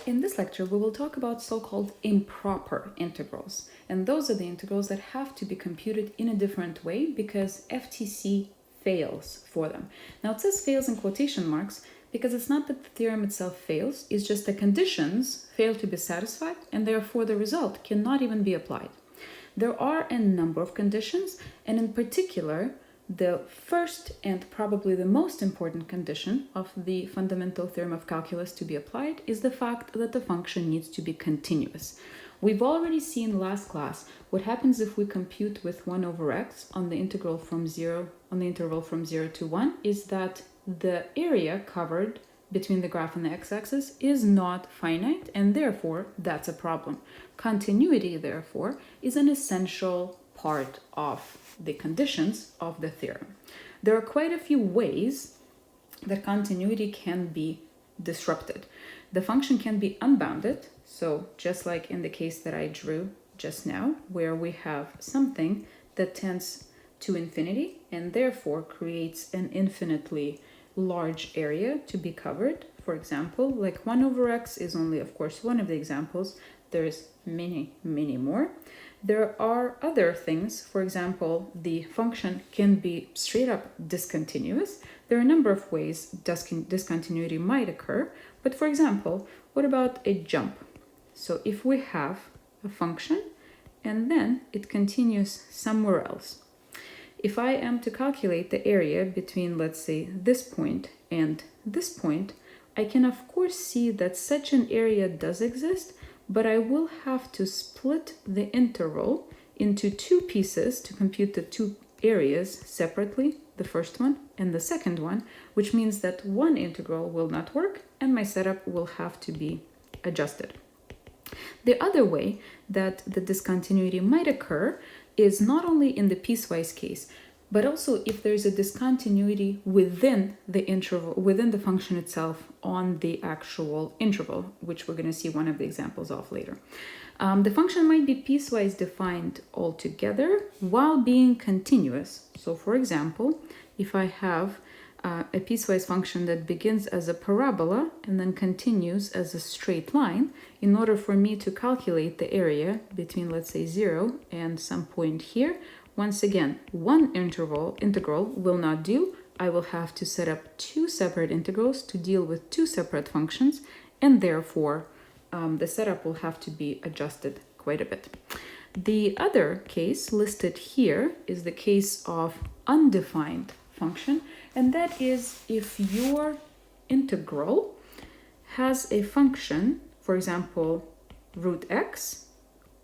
In this lecture, we will talk about so-called improper integrals. And those are the integrals that have to be computed in a different way because FTC fails for them. Now it says fails in quotation marks because it's not that the theorem itself fails, it's just the conditions fail to be satisfied and therefore the result cannot even be applied. There are a number of conditions, and in particular, the first and probably the most important condition of the fundamental theorem of calculus to be applied is the fact that the function needs to be continuous. We've already seen last class what happens if we compute with 1 over x on the interval from 0 to 1 is that the area covered between the graph and the x-axis is not finite, and therefore that's a problem. Continuity, therefore, is an essential part of the conditions of the theorem. There are quite a few ways that continuity can be disrupted. The function can be unbounded, so just like in the case that I drew just now, where we have something that tends to infinity and therefore creates an infinitely large area to be covered. For example, like 1 over x is only, of course, one of the examples. There's many more. There are other things. For example, the function can be straight up discontinuous. There are a number of ways discontinuity might occur. But for example, what about a jump? So if we have a function and then it continues somewhere else. If I am to calculate the area between, let's say, this point and this point, I can of course see that such an area does exist, but I will have to split the interval into two pieces to compute the two areas separately, the first one and the second one, which means that one integral will not work and my setup will have to be adjusted. The other way that the discontinuity might occur is not only in the piecewise case, but also if there's a discontinuity within the interval, within the function itself on the actual interval, which we're going to see one of the examples of later. The function might be piecewise defined altogether while being continuous. So for example, if I have a piecewise function that begins as a parabola and then continues as a straight line, in order for me to calculate the area between, let's say, 0 and some point here, once again, one integral will not do. I will have to set up two separate integrals to deal with two separate functions, and therefore the setup will have to be adjusted quite a bit. The other case listed here is the case of undefined function, and that is if your integral has a function, for example, root x,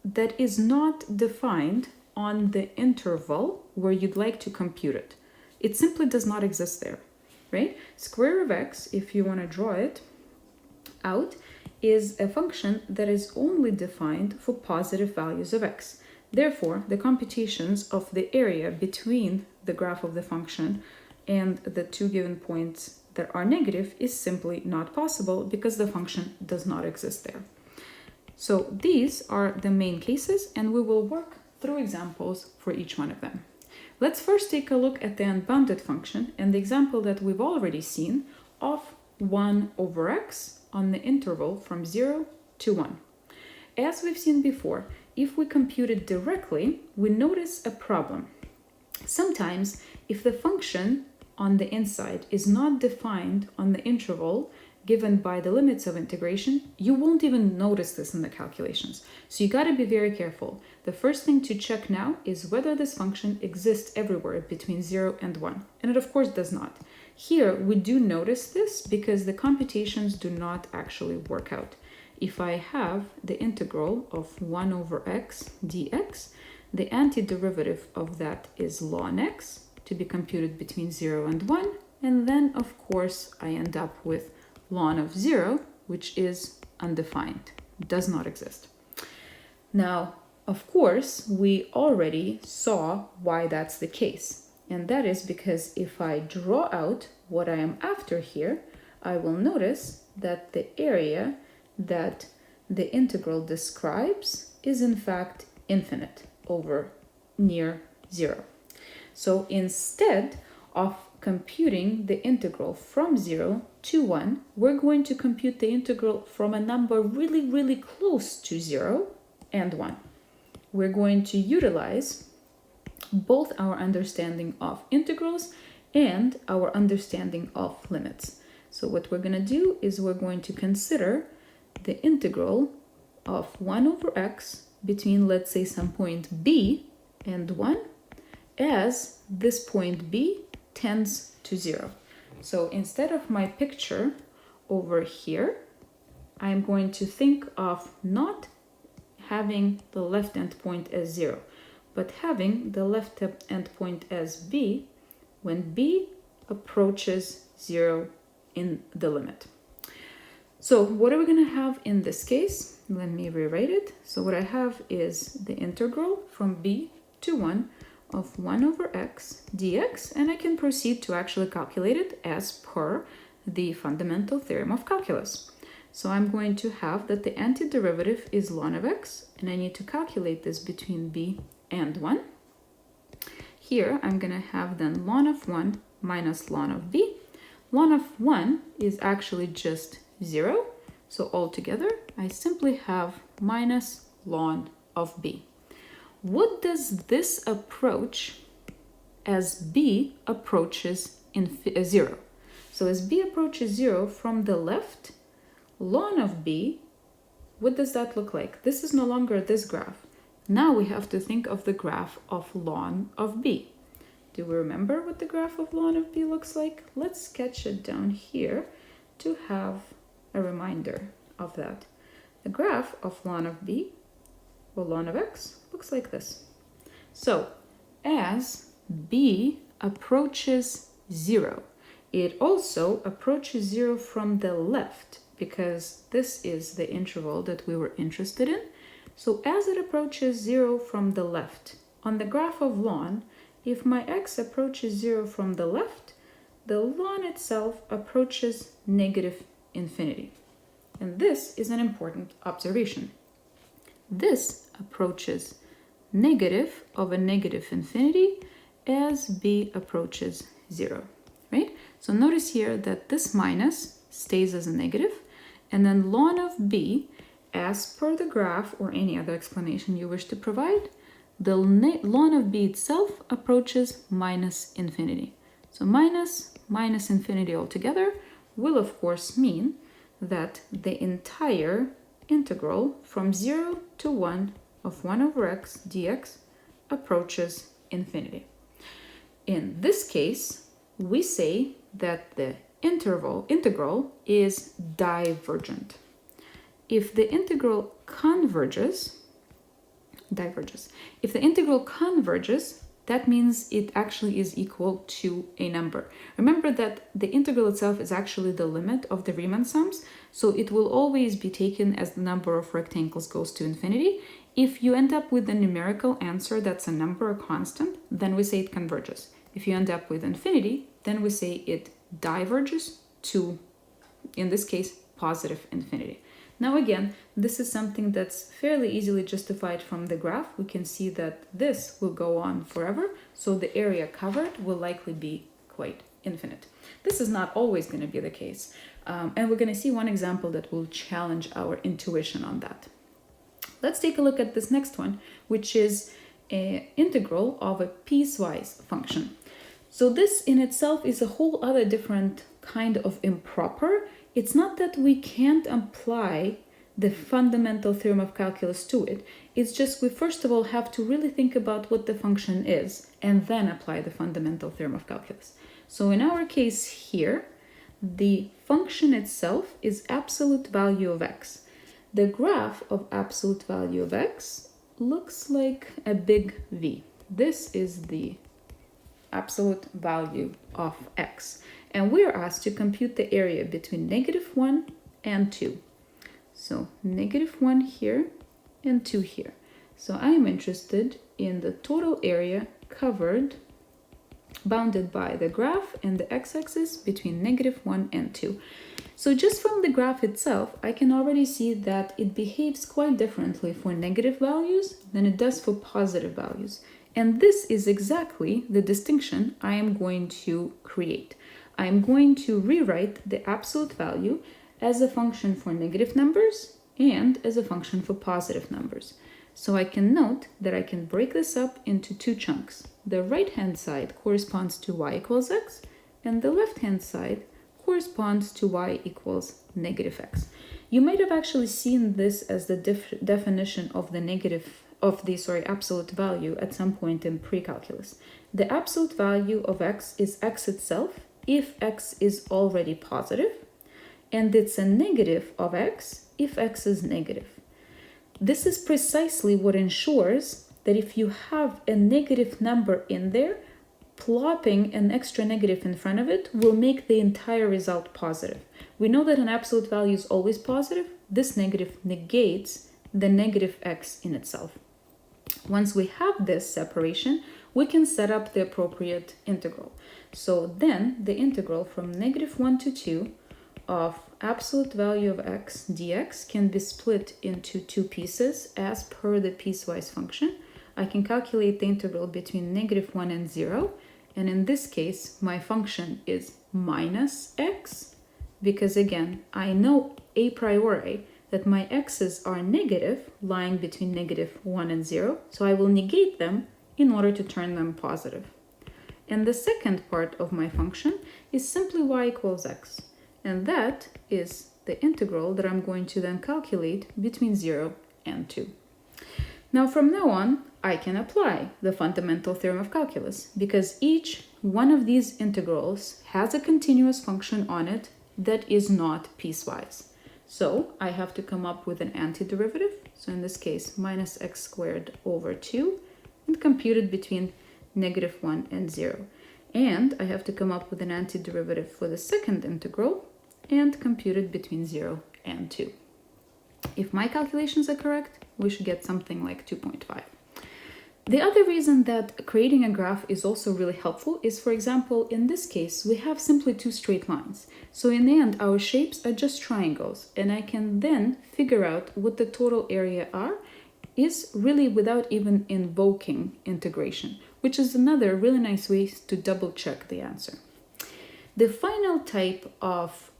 that is not defined on the interval where you'd like to compute it. It simply does not exist there, right? Square of x, if you want to draw it out, is a function that is only defined for positive values of x. Therefore, the computations of the area between the graph of the function and the two given points that are negative is simply not possible because the function does not exist there. So these are the main cases, and we will work through examples for each one of them. Let's first take a look at the unbounded function and the example that we've already seen of 1 over x on the interval from 0 to 1. As we've seen before, if we compute it directly, we notice a problem. Sometimes, if the function on the inside is not defined on the interval given by the limits of integration, you won't even notice this in the calculations. So you got to be very careful. The first thing to check now is whether this function exists everywhere between 0 and 1. And it of course does not. Here we do notice this because the computations do not actually work out. If I have the integral of 1 over x dx, the antiderivative of that is ln x to be computed between 0 and 1. And then of course I end up with ln of 0, which is undefined, does not exist. Now, of course, we already saw why that's the case. And that is because if I draw out what I am after here, I will notice that the area that the integral describes is in fact infinite over near 0. So instead of computing the integral from 0 to 1, we're going to compute the integral from a number really, really close to 0 and 1. We're going to utilize both our understanding of integrals and our understanding of limits. So what we're going to do is we're going to consider the integral of 1 over x between, let's say, some point b and 1 as this point b tends to 0. So instead of my picture over here, I'm going to think of not having the left endpoint as 0, but having the left endpoint as b when b approaches 0 in the limit. So what are we going to have in this case? Let me rewrite it. So what I have is the integral from b to 1 of 1 over x dx, and I can proceed to actually calculate it as per the fundamental theorem of calculus. So I'm going to have that the antiderivative is ln of x, and I need to calculate this between b and 1. Here I'm going to have then ln of 1 minus ln of b. Ln of 1 is actually just 0, so altogether I simply have minus ln of b. What does this approach as b approaches 0? So as b approaches 0 from the left, ln of b, what does that look like? This is no longer this graph. Now we have to think of the graph of ln of b. Do we remember what the graph of ln of b looks like? Let's sketch it down here to have a reminder of that. The graph of ln of b, or ln of x, looks like this. So as b approaches 0, it also approaches 0 from the left, because this is the interval that we were interested in. So as it approaches 0 from the left, on the graph of ln, if my x approaches 0 from the left, the ln itself approaches negative infinity. And this is an important observation. This approaches negative of a negative infinity as b approaches 0, right? So notice here that this minus stays as a negative, and then ln of b, as per the graph or any other explanation you wish to provide, the ln of b itself approaches minus infinity. So minus infinity altogether will of course mean that the entire integral from 0 to 1 of 1 over x dx approaches infinity. In this case, we say that the integral is divergent. If the integral diverges. If the integral converges, that means it actually is equal to a number. Remember that the integral itself is actually the limit of the Riemann sums, so it will always be taken as the number of rectangles goes to infinity. If you end up with a numerical answer that's a number, a constant, then we say it converges. If you end up with infinity, then we say it diverges to, in this case, positive infinity. Now again, this is something that's fairly easily justified from the graph. We can see that this will go on forever, so the area covered will likely be quite infinite. This is not always going to be the case, and we're going to see one example that will challenge our intuition on that. Let's take a look at this next one, which is an integral of a piecewise function. So this in itself is a whole other different kind of improper. It's not that we can't apply the fundamental theorem of calculus to it. It's just we first of all have to really think about what the function is and then apply the fundamental theorem of calculus. So in our case here, the function itself is absolute value of x. The graph of absolute value of x looks like a big V. This is the absolute value of x. And we are asked to compute the area between -1 and 2. So -1 here and 2 here. So I am interested in the total area covered, bounded by the graph and the x-axis between -1 and 2. So just from the graph itself, I can already see that it behaves quite differently for negative values than it does for positive values. And this is exactly the distinction I am going to create. I am going to rewrite the absolute value as a function for negative numbers and as a function for positive numbers. So I can note that I can break this up into two chunks. The right-hand side corresponds to y equals x, and the left-hand side corresponds to y equals negative x. You might have actually seen this as the definition of the absolute value at some point in pre-calculus. The absolute value of x is x itself if x is already positive, and it's a negative of x if x is negative. This is precisely what ensures that if you have a negative number in there, plopping an extra negative in front of it will make the entire result positive. We know that an absolute value is always positive. This negative negates the negative x in itself. Once we have this separation, we can set up the appropriate integral. So then the integral from -1 to 2 of absolute value of x dx can be split into two pieces as per the piecewise function. I can calculate the integral between -1 and 0, and in this case my function is minus x, because again I know a priori that my x's are negative, lying between -1 and 0, so I will negate them in order to turn them positive. And the second part of my function is simply y equals x, and that is the integral that I'm going to then calculate between 0 and 2. Now from now on, I can apply the fundamental theorem of calculus, because each one of these integrals has a continuous function on it that is not piecewise. So I have to come up with an antiderivative, so in this case minus x squared over 2, and compute it between -1 and 0. And I have to come up with an antiderivative for the second integral and compute it between 0 and 2. If my calculations are correct, we should get something like 2.5. The other reason that creating a graph is also really helpful is, for example, in this case, we have simply two straight lines. So in the end, our shapes are just triangles, and I can then figure out what the total area is really without even invoking integration, which is another really nice way to double check the answer. The final type of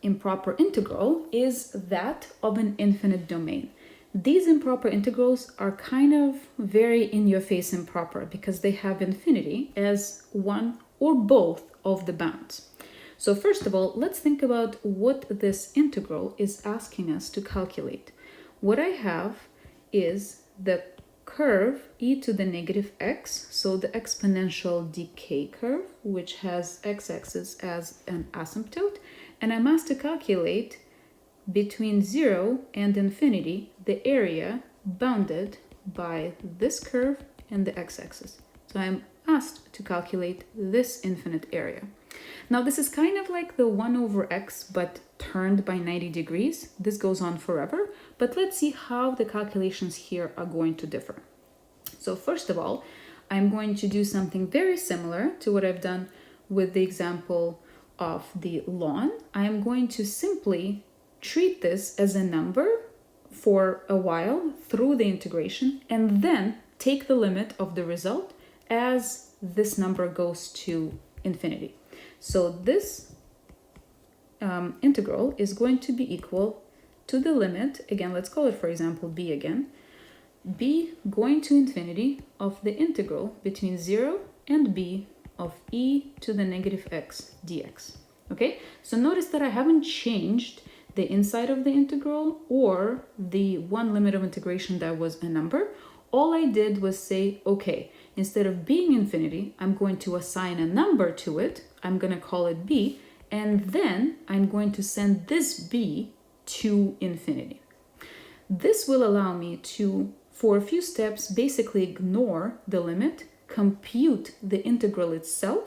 improper integral is that of an infinite domain. These improper integrals are kind of very in-your-face improper because they have infinity as one or both of the bounds. So first of all, let's think about what this integral is asking us to calculate. What I have is the curve e to the -x, so the exponential decay curve, which has x-axis as an asymptote, and I'm asked to calculate between 0 and infinity the area bounded by this curve and the x-axis. So I'm asked to calculate this infinite area. Now this is kind of like the 1 over x but turned by 90 degrees. This goes on forever, but let's see how the calculations here are going to differ. So first of all, I'm going to do something very similar to what I've done with the example of the lawn. I'm going to simply treat this as a number for a while through the integration and then take the limit of the result as this number goes to infinity. So this integral is going to be equal to the limit, again, let's call it, for example, b again, b going to infinity of the integral between 0 and b of e to the -x dx. Okay, so notice that I haven't changed the inside of the integral or the one limit of integration that was a number. All I did was say, okay, instead of being infinity, I'm going to assign a number to it. I'm going to call it b, and then I'm going to send this b to infinity. This will allow me to, for a few steps, basically ignore the limit, compute the integral itself,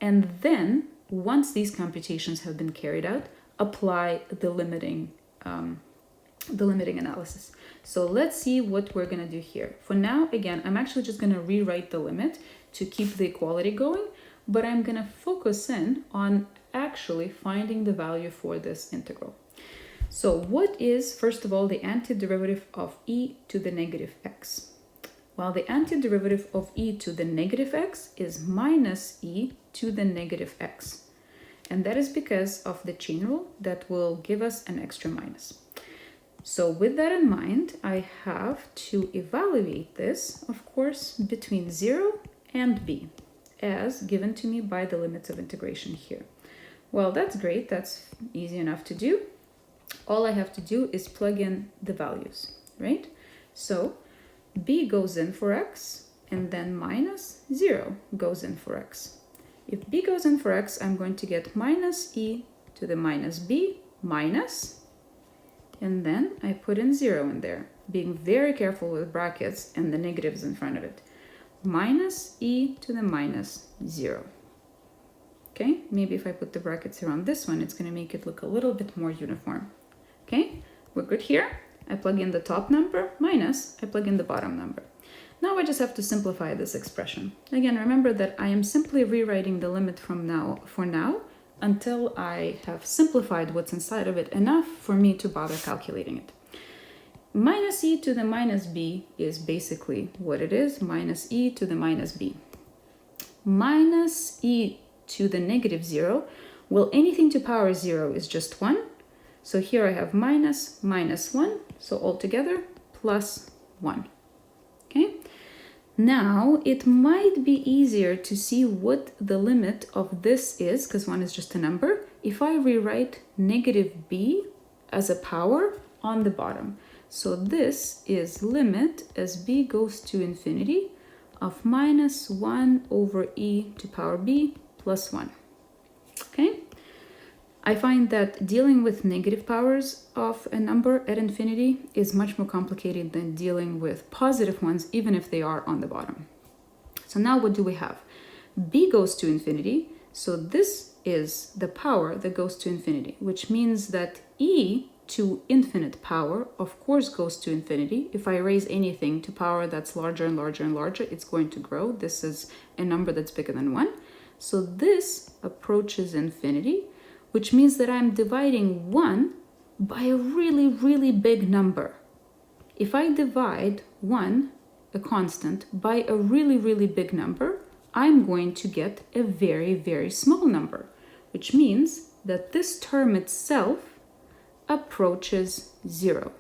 and then, once these computations have been carried out, apply the limiting analysis. So let's see what we're going to do here. For now, again, I'm actually just going to rewrite the limit to keep the equality going, but I'm going to focus in on actually finding the value for this integral. So what is, first of all, the antiderivative of e to the -x? while the antiderivative of e to the negative x is minus e to the negative x. And that is because of the chain rule that will give us an extra minus. So with that in mind, I have to evaluate this, of course, between 0 and b, as given to me by the limits of integration here. Well, that's great. That's easy enough to do. All I have to do is plug in the values, right? So b goes in for x, and then minus 0 goes in for x. If b goes in for x, I'm going to get minus e to the minus b minus, and then I put in 0 in there, being very careful with brackets and the negatives in front of it. Minus e to the minus 0. Okay, maybe if I put the brackets around this one, it's going to make it look a little bit more uniform. Okay, we're good here. I plug in the top number minus, I plug in the bottom number. Now I just have to simplify this expression. Again, remember that I am simply rewriting the limit for now until I have simplified what's inside of it enough for me to bother calculating it. Minus e to the minus b is basically what it is, minus e to the minus b. Minus e to the negative 0, well, anything to power 0 is just 1. So here I have minus 1, so altogether plus 1. Okay? Now, it might be easier to see what the limit of this is, because 1 is just a number, if I rewrite negative b as a power on the bottom. So this is limit as b goes to infinity of minus 1 over e to power b plus 1. Okay? I find that dealing with negative powers of a number at infinity is much more complicated than dealing with positive ones, even if they are on the bottom. So now what do we have? B goes to infinity, so this is the power that goes to infinity, which means that e to infinite power, of course, goes to infinity. If I raise anything to power that's larger and larger and larger, it's going to grow. This is a number that's bigger than 1. So this approaches infinity, which means that I'm dividing 1 by a really, really big number. If I divide 1, a constant, by a really, really big number, I'm going to get a very, very small number, which means that this term itself approaches 0.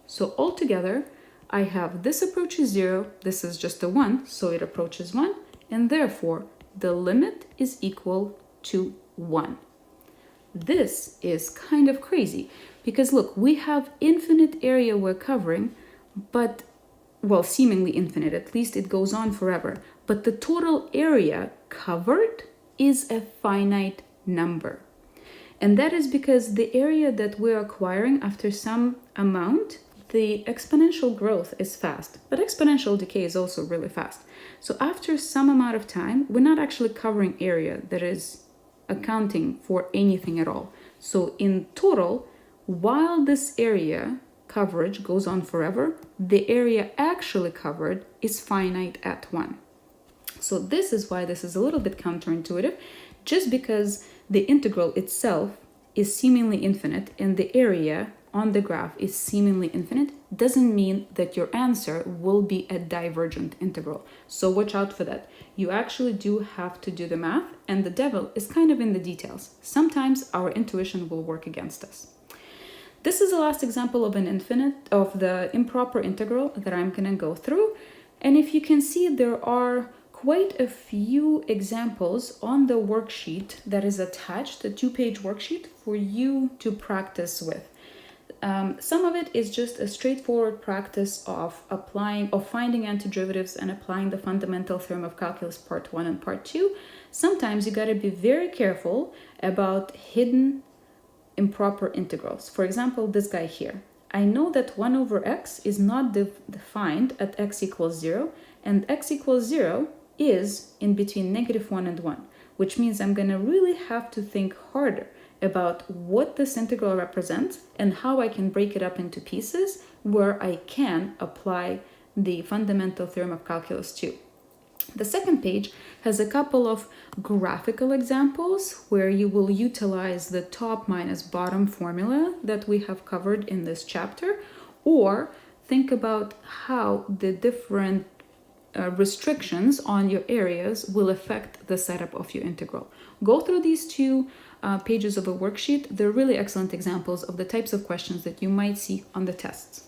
So altogether, I have this approaches 0, this is just a 1, so it approaches 1, and therefore the limit is equal to 1. This is kind of crazy because look, we have infinite area we're covering, but, well, seemingly infinite, at least it goes on forever, but the total area covered is a finite number. And that is because the area that we're acquiring after some amount, the exponential growth is fast, but exponential decay is also really fast. So after some amount of time, we're not actually covering area that is accounting for anything at all. So in total, while this area coverage goes on forever, the area actually covered is finite at 1. So this is why this is a little bit counterintuitive, just because the integral itself is seemingly infinite and the area on the graph is seemingly infinite doesn't mean that your answer will be a divergent integral. So watch out for that. You actually do have to do the math, and the devil is kind of in the details. Sometimes our intuition will work against us. This is the last example of the improper integral that I'm going to go through. And if you can see, there are quite a few examples on the worksheet that is attached, a 2-page worksheet for you to practice with. Some of it is just a straightforward practice of finding antiderivatives and applying the fundamental theorem of calculus part 1 and part 2. Sometimes you got to be very careful about hidden improper integrals. For example, this guy here. I know that 1 over x is not defined at x equals 0, and x equals 0 is in between -1 and 1, which means I'm going to really have to think harder about what this integral represents and how I can break it up into pieces where I can apply the fundamental theorem of calculus 2. The second page has a couple of graphical examples where you will utilize the top minus bottom formula that we have covered in this chapter, or think about how the different restrictions on your areas will affect the setup of your integral. Go through these two pages of a worksheet. They're really excellent examples of the types of questions that you might see on the tests.